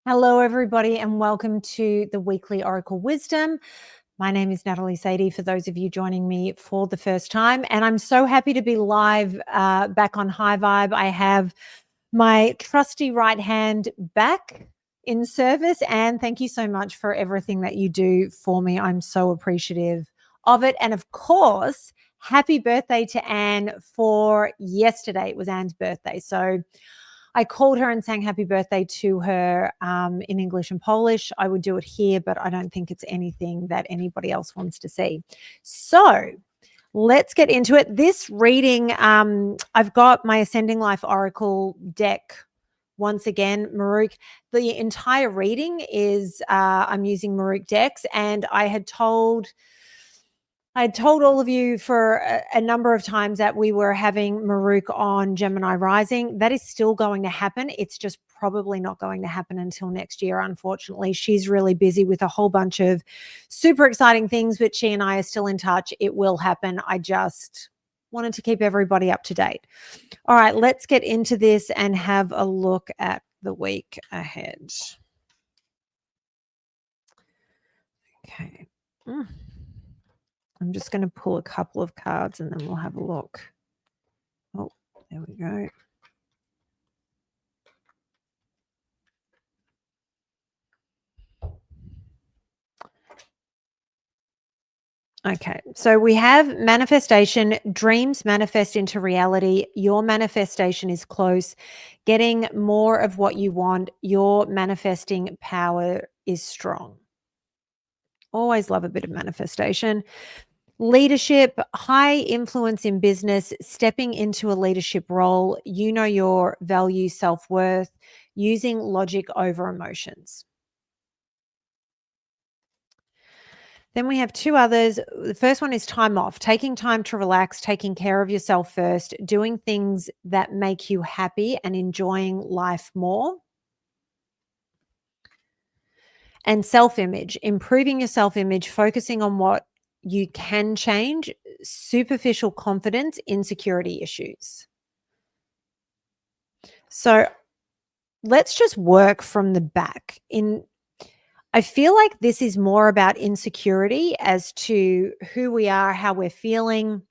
Hello, everybody, and welcome to the weekly Oracle Wisdom. My name is Natalie Sadie, for those of you joining me for the first time, and I'm so happy to be live back on High Vibe. I have my trusty right hand back in service, and thank you so much for everything that you do for me. I'm so appreciative of it. And of course, happy birthday to Anne for yesterday. It was Anne's birthday. So I called her and sang happy birthday to her in English and Polish. I would do it here, but I don't think it's anything that anybody else wants to see. So let's get into it. This reading, I've got my Ascending Life Oracle deck. Once again, Mahrukh. The entire reading is I'm using MahrukhX, and I had told all of you for a number of times that we were having Mahrukh on Gemini Rising. That is still going to happen. It's just probably not going to happen until next year, unfortunately. She's really busy with a whole bunch of super exciting things, but she and I are still in touch. It will happen. I just wanted to keep everybody up to date. All right, let's get into this and have a look at the week ahead. Okay. I'm just going to pull a couple of cards and then we'll have a look. Oh, there we go. Okay, so we have manifestation. Dreams manifest into reality. Your manifestation is close. Getting more of what you want. Your manifesting power is strong. Always love a bit of manifestation. Leadership, high influence in business, stepping into a leadership role. You know your value, self-worth, using logic over emotions. Then we have two others. The first one is time off, taking time to relax, taking care of yourself first, doing things that make you happy and enjoying life more. And self-image, improving your self-image, focusing on what you can change, superficial confidence, insecurity issues. So let's just work from the back. I feel like this is more about insecurity as to who we are, how we're feeling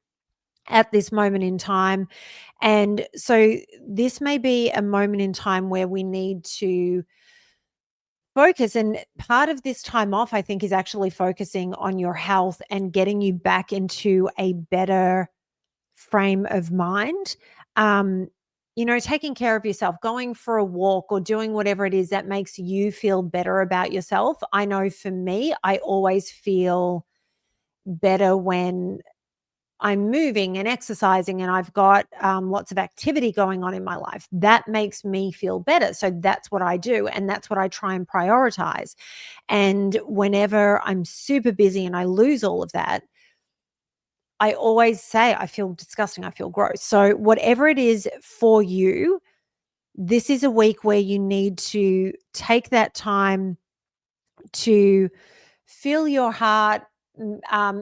at this moment in time. And so this may be a moment in time where we need to focus. And part of this time off, I think, is actually focusing on your health and getting you back into a better frame of mind. Taking care of yourself, going for a walk or doing whatever it is that makes you feel better about yourself. I know for me, I always feel better when I'm moving and exercising and I've got lots of activity going on in my life. That makes me feel better. So that's what I do. And that's what I try and prioritize. And whenever I'm super busy and I lose all of that, I always say, I feel disgusting. I feel gross. So whatever it is for you, this is a week where you need to take that time to fill your heart,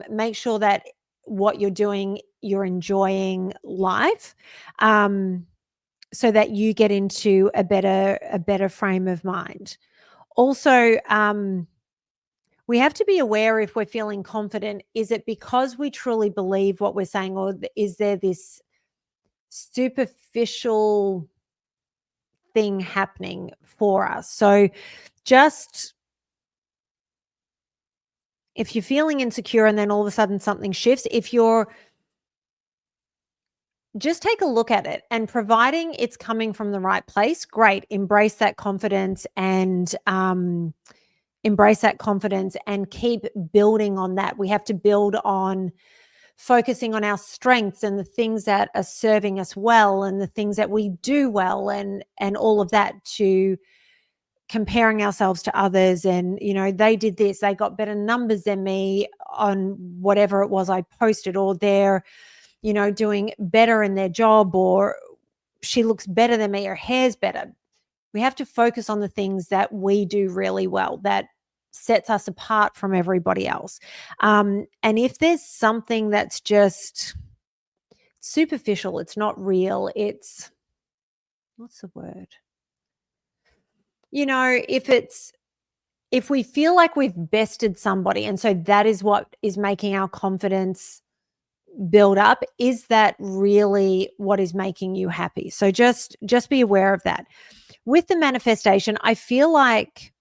make sure that what you're doing, you're enjoying life, so that you get into a better frame of mind. Also, we have to be aware if we're feeling confident, is it because we truly believe what we're saying, or is there this superficial thing happening for us? So just if you're feeling insecure and then all of a sudden something shifts, just take a look at it, and providing it's coming from the right place, great. Embrace that confidence and keep building on that. We have to build on focusing on our strengths and the things that are serving us well and the things that we do well, and all of that, to comparing ourselves to others. And, they did this, they got better numbers than me on whatever it was I posted, or they're, doing better in their job, or she looks better than me, her hair's better. We have to focus on the things that we do really well, that sets us apart from everybody else. And if there's something that's just superficial, it's not real, it's, what's the word? if we feel like we've bested somebody, and so that is what is making our confidence build up, is that really what is making you happy? So just be aware of that. With the manifestation, I feel like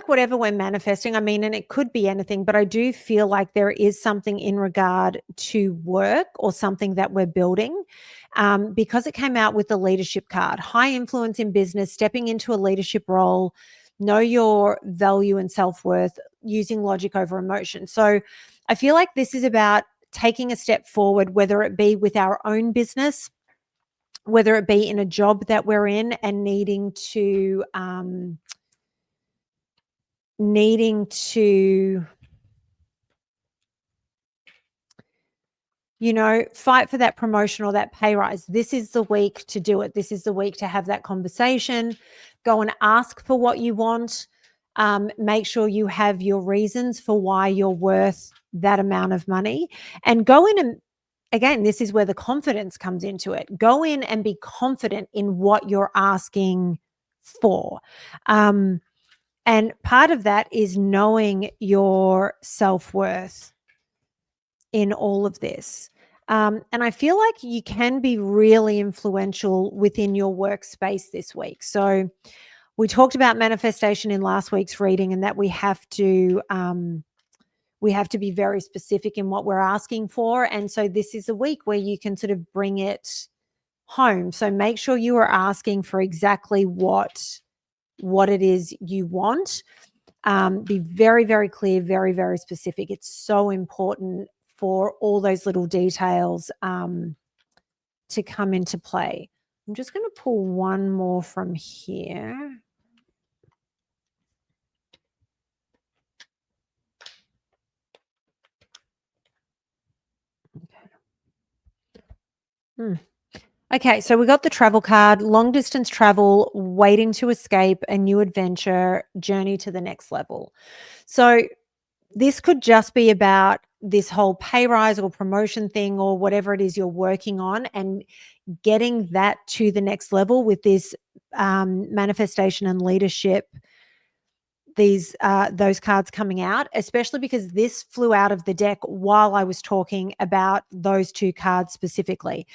whatever we're manifesting, I mean, and it could be anything, but I do feel like there is something in regard to work or something that we're building, because it came out with the leadership card, high influence in business, stepping into a leadership role, know your value and self-worth, using logic over emotion. So I feel like this is about taking a step forward, whether it be with our own business, whether it be in a job that we're in and needing to fight for that promotion or that pay rise. This is the week to do it. This is the week to have that conversation. Go and ask for what you want. Make sure you have your reasons for why you're worth that amount of money, and go in and, again, this is where the confidence comes into it. Go in and be confident in what you're asking for. And part of that is knowing your self-worth in all of this. And I feel like you can be really influential within your workspace this week. So we talked about manifestation in last week's reading, and that we have to be very specific in what we're asking for. And so this is a week where you can sort of bring it home. So make sure you are asking for exactly what it is you want. Be very, very clear, very, very specific. It's so important for all those little details to come into play. I'm just going to pull one more from here. Okay, so we got the travel card, long distance travel, waiting to escape, a new adventure, journey to the next level. So this could just be about this whole pay rise or promotion thing or whatever it is you're working on, and getting that to the next level with this manifestation and leadership, those cards coming out, especially because this flew out of the deck while I was talking about those two cards specifically.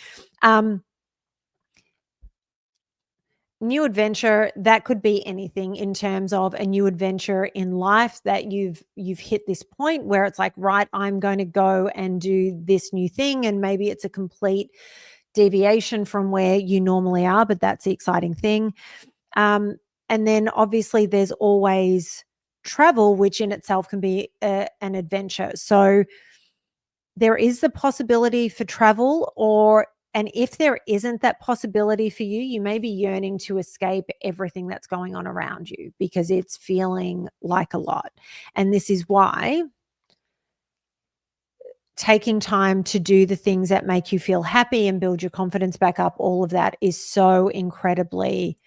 New adventure, that could be anything in terms of a new adventure in life, that you've hit this point where it's like, right, I'm going to go and do this new thing, and maybe it's a complete deviation from where you normally are, but that's the exciting thing. And then obviously there's always travel, which in itself can be an adventure. So there is the possibility for travel, and if there isn't that possibility for you, you may be yearning to escape everything that's going on around you because it's feeling like a lot. And this is why taking time to do the things that make you feel happy and build your confidence back up, all of that is so incredibly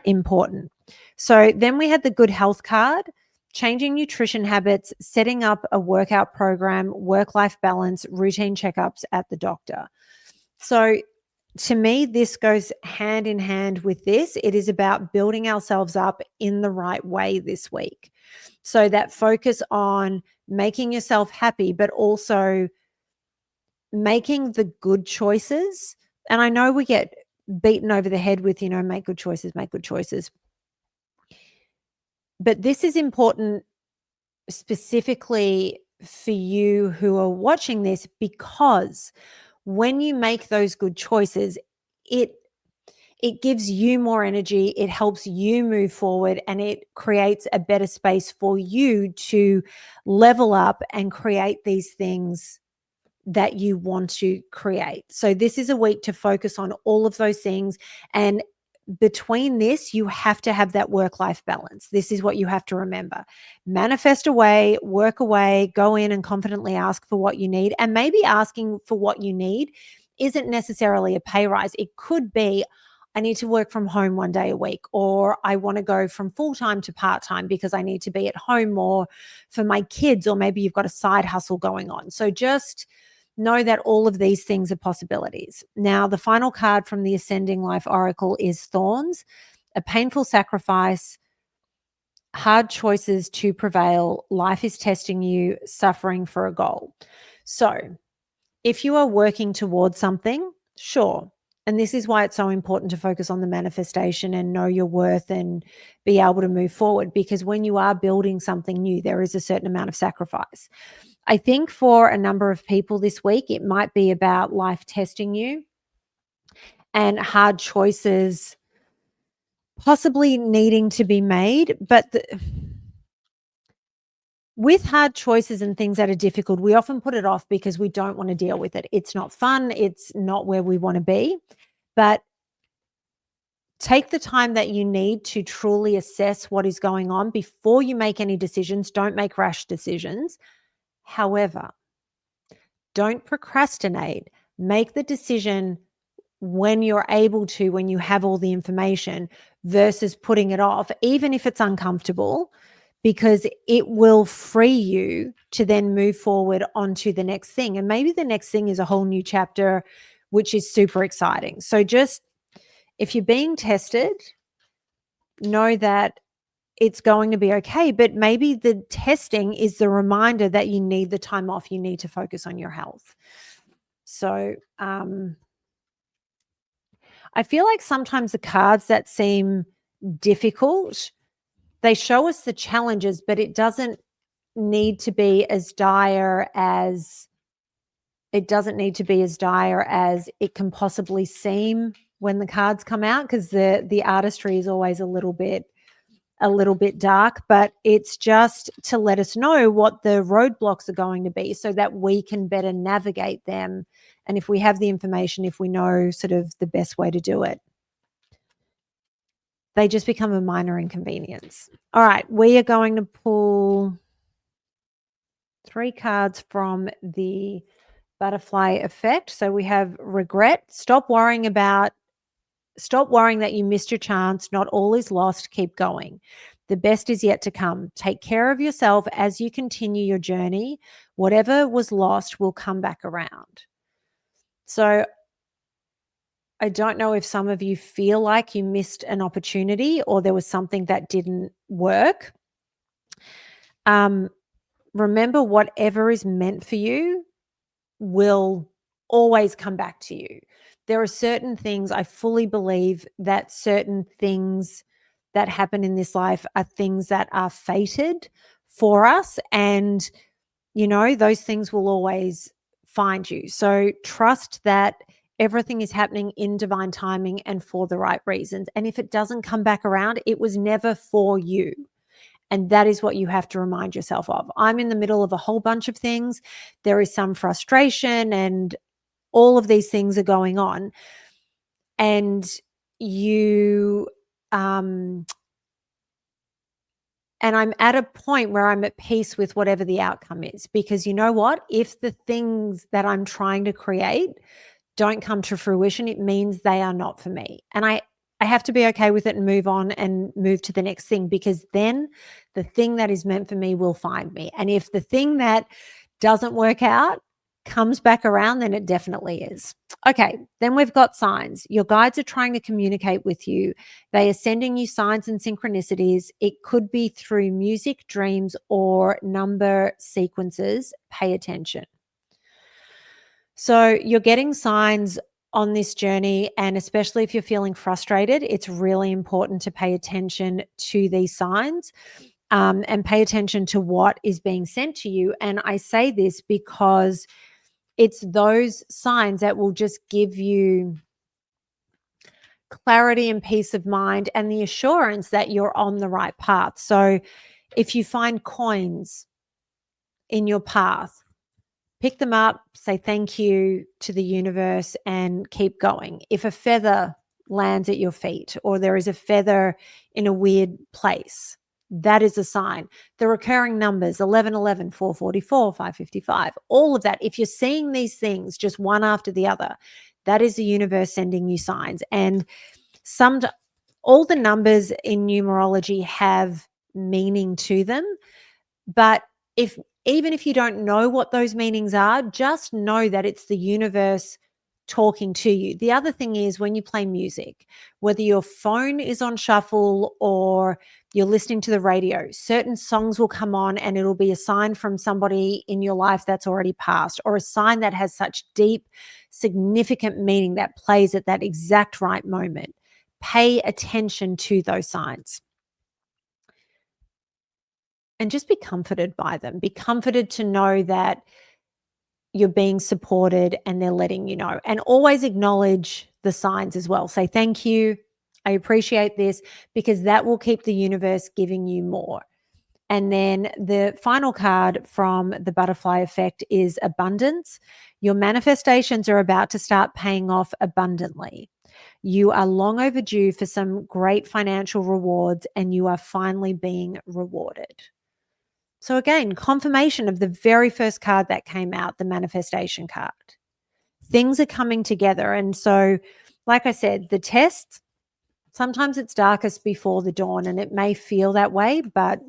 important. So then we had the good health card, changing nutrition habits, setting up a workout program, work-life balance, routine checkups at the doctor. So to me, this goes hand in hand with this. It is about building ourselves up in the right way this week. So that focus on making yourself happy, but also making the good choices. And I know we get beaten over the head with, make good choices, make good choices. But this is important specifically for you who are watching this, because when you make those good choices, it gives you more energy, it helps you move forward, and it creates a better space for you to level up and create these things that you want to create. So this is a week to focus on all of those things. And between this, you have to have that work-life balance. This is what you have to remember. Manifest away, work away, go in and confidently ask for what you need. And maybe asking for what you need isn't necessarily a pay rise. It could be, I need to work from home one day a week, or I want to go from full-time to part-time because I need to be at home more for my kids, or maybe you've got a side hustle going on. So just know that all of these things are possibilities. Now, the final card from the Ascending Life Oracle is Thorns, a painful sacrifice, hard choices to prevail. Life is testing you, suffering for a goal. So if you are working towards something, sure. And this is why it's so important to focus on the manifestation and know your worth and be able to move forward, because when you are building something new, there is a certain amount of sacrifice. I think for a number of people this week, it might be about life testing you and hard choices possibly needing to be made. But with hard choices and things that are difficult, we often put it off because we don't want to deal with it. It's not fun. It's not where we want to be. But take the time that you need to truly assess what is going on before you make any decisions. Don't make rash decisions. However, don't procrastinate. Make the decision when you're able to, when you have all the information, versus putting it off, even if it's uncomfortable, because it will free you to then move forward onto the next thing. And maybe the next thing is a whole new chapter, which is super exciting. So just if you're being tested, know that it's going to be okay. But maybe the testing is the reminder that you need the time off. You need to focus on your health. So I feel like sometimes the cards that seem difficult, they show us the challenges, but it doesn't need to be as dire as it can possibly seem when the cards come out, because the artistry is always a little bit dark, but it's just to let us know what the roadblocks are going to be so that we can better navigate them. And if we have the information, if we know sort of the best way to do it, they just become a minor inconvenience. All right, we are going to pull 3 cards from the butterfly effect. So we have regret. Stop worrying that you missed your chance. Not all is lost. Keep going. The best is yet to come. Take care of yourself as you continue your journey. Whatever was lost will come back around. So I don't know if some of you feel like you missed an opportunity or there was something that didn't work. Remember, whatever is meant for you will always come back to you. There are certain things, I fully believe that certain things that happen in this life are things that are fated for us. And, those things will always find you. So trust that everything is happening in divine timing and for the right reasons. And if it doesn't come back around, it was never for you. And that is what you have to remind yourself of. I'm in the middle of a whole bunch of things. There is some frustration and all of these things are going on. And and I'm at a point where I'm at peace with whatever the outcome is, because you know what? If the things that I'm trying to create don't come to fruition, it means they are not for me. And I have to be okay with it and move on and move to the next thing, because then the thing that is meant for me will find me. And if the thing that doesn't work out comes back around, then it definitely is. Okay, then we've got signs. Your guides are trying to communicate with you. They are sending you signs and synchronicities. It could be through music, dreams, or number sequences. Pay attention. So you're getting signs on this journey, and especially if you're feeling frustrated, it's really important to pay attention to these signs and pay attention to what is being sent to you. And I say this because it's those signs that will just give you clarity and peace of mind and the assurance that you're on the right path. So if you find coins in your path, pick them up, say thank you to the universe, and keep going. If a feather lands at your feet or there is a feather in a weird place, that is a sign. The recurring numbers, 1111, 444, 555, all of that. If you're seeing these things just one after the other, that is the universe sending you signs. And all the numbers in numerology have meaning to them. But even if you don't know what those meanings are, just know that it's the universe talking to you. The other thing is when you play music, whether your phone is on shuffle or you're listening to the radio, certain songs will come on and it'll be a sign from somebody in your life that's already passed, or a sign that has such deep, significant meaning that plays at that exact right moment. Pay attention to those signs and just be comforted by them. Be comforted to know that you're being supported and they're letting you know. And always acknowledge the signs as well. Say, thank you. I appreciate this, because that will keep the universe giving you more. And then the final card from the butterfly effect is abundance. Your manifestations are about to start paying off abundantly. You are long overdue for some great financial rewards, and you are finally being rewarded. So again, confirmation of the very first card that came out, the manifestation card. Things are coming together. And so, like I said, the test, sometimes it's darkest before the dawn, and it may feel that way, but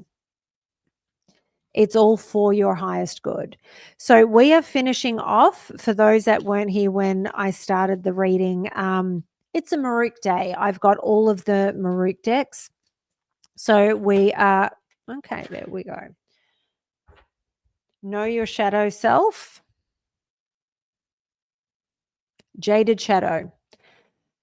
it's all for your highest good. So we are finishing off, for those that weren't here when I started the reading, it's a Mahrukh day. I've got all of the Mahrukh decks. So we are, okay, there we go. Know your shadow self. Jaded shadow.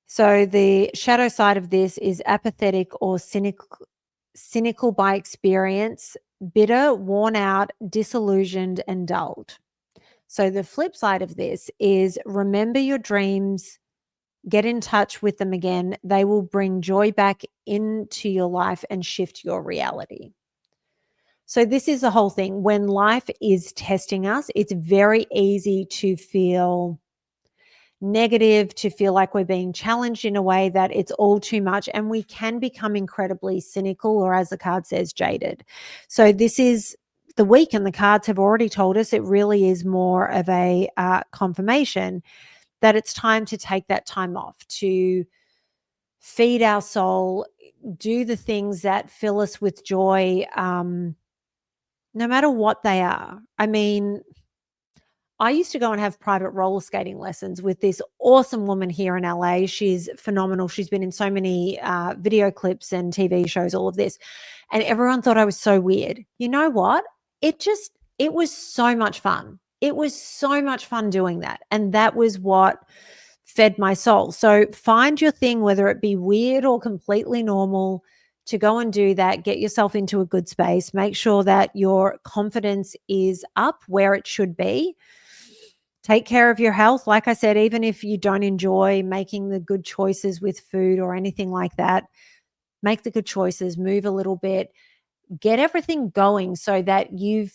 So the shadow side of this is apathetic or cynical by experience, bitter, worn out, disillusioned, and dulled. So the flip side of this is remember your dreams, get in touch with them again. They will bring joy back into your life and shift your reality. So this is the whole thing. When life is testing us, it's very easy to feel negative, to feel like we're being challenged in a way that it's all too much, and we can become incredibly cynical, or as the card says, jaded. So this is the week, and the cards have already told us it really is more of a confirmation that it's time to take that time off, to feed our soul, do the things that fill us with joy, no matter what they are. I mean, I used to go and have private roller skating lessons with this awesome woman here in LA. She's phenomenal. She's been in so many video clips and TV shows, all of this. And everyone thought I was so weird. You know what? It was so much fun. It was so much fun doing that. And that was what fed my soul. So find your thing, whether it be weird or completely normal, to go and do that. Get yourself into a good space. Make sure that your confidence is up where it should be. Take care of your health. Like I said, even if you don't enjoy making the good choices with food or anything like that, make the good choices, move a little bit, get everything going so that you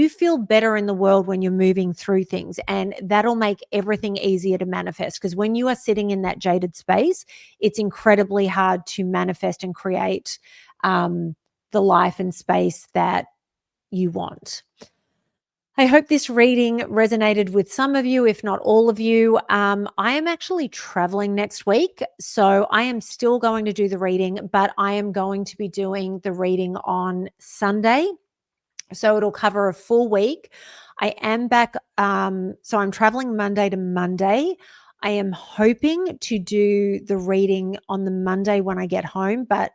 feel better in the world when you're moving through things, and that'll make everything easier to manifest. Because when you are sitting in that jaded space, it's incredibly hard to manifest and create the life and space that you want. I hope this reading resonated with some of you, if not all of you. I am actually traveling next week, so I am still going to do the reading, but I am going to be doing the reading on Sunday. So it'll cover a full week. I am back. So I'm traveling Monday to Monday. I am hoping to do the reading on the Monday when I get home, but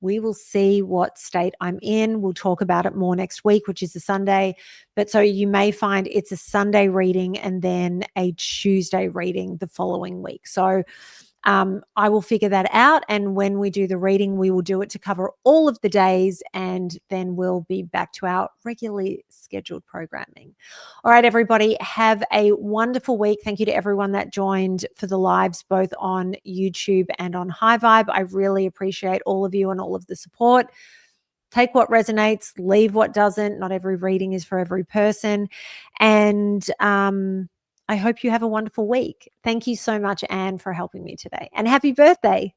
we will see what state I'm in. We'll talk about it more next week, which is a Sunday. But so you may find it's a Sunday reading and then a Tuesday reading the following week. So I will figure that out. And when we do the reading, we will do it to cover all of the days, and then we'll be back to our regularly scheduled programming. All right, everybody, have a wonderful week. Thank you to everyone that joined for the lives, both on YouTube and on High Vibe. I really appreciate all of you and all of the support. Take what resonates, leave what doesn't. Not every reading is for every person. And I hope you have a wonderful week. Thank you so much, Anne, for helping me today. And happy birthday.